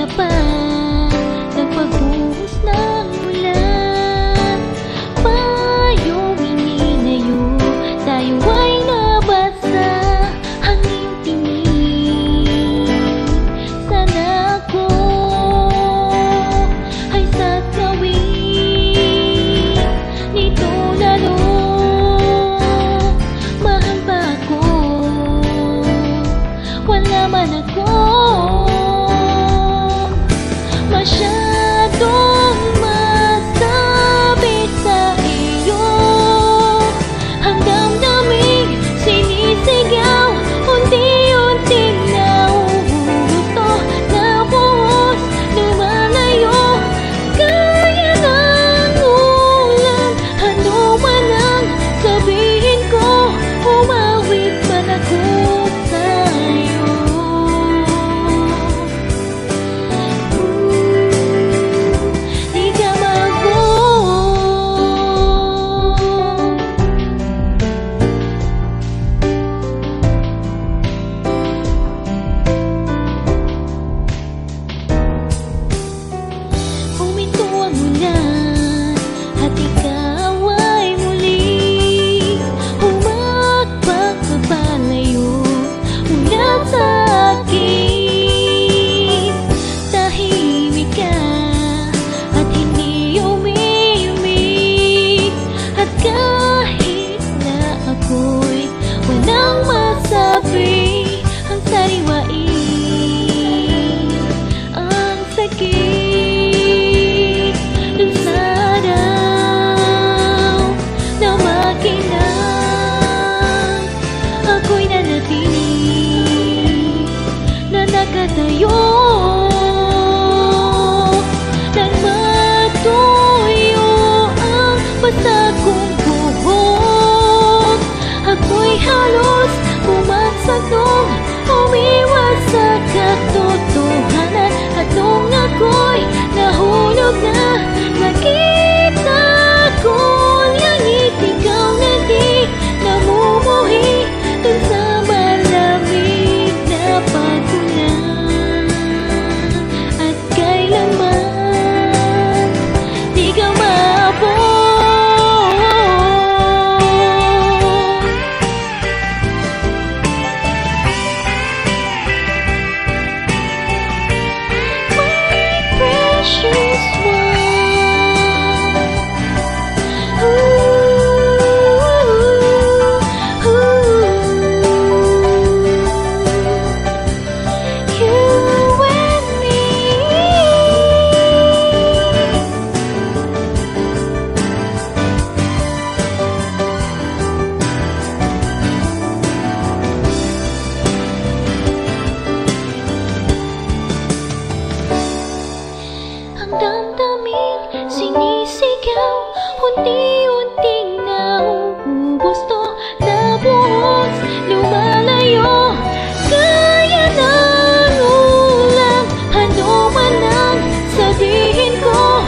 kaya pa ng pagbuhos ng ulan. Payong ininayo, tayo ay nabasa. Hangin tingin, sana ako ay saklawin nito lalo. Mahal ba ako? Wala man ako masyadong masabit sa iyo. Ang damdaming sinisigaw, unti-unting nauhuto, nabuhos, lumalayo. Kaya ng ulan, ano man ang sabihin ko, umawit man ako sa'yo. Di ka huminto ang ulan at ikaw ay muli humakbang papalayo mula sa akin. Tahimik ka at hindi umiimik, at kahit na ako'y walang masabi, ang sariwain ang sakit dun sa araw na makinang ako'y nanatili na nakatayo nang matuyo ang basa kong buhok. Ako'y halos bumagsak nung umiwas sa katotohanan, at nung ako'y nahulog na, nakita ko langit, ikaw na di namumuhi dun sa malamig na pag-ulan. At kailanman di ka maabot. My precious one, you and me. Ang damdaming sinisigaw, unti-unting nauubos to, nabuhos, lumalayo. Kaya ng ulan, ano man ang sabihin ko,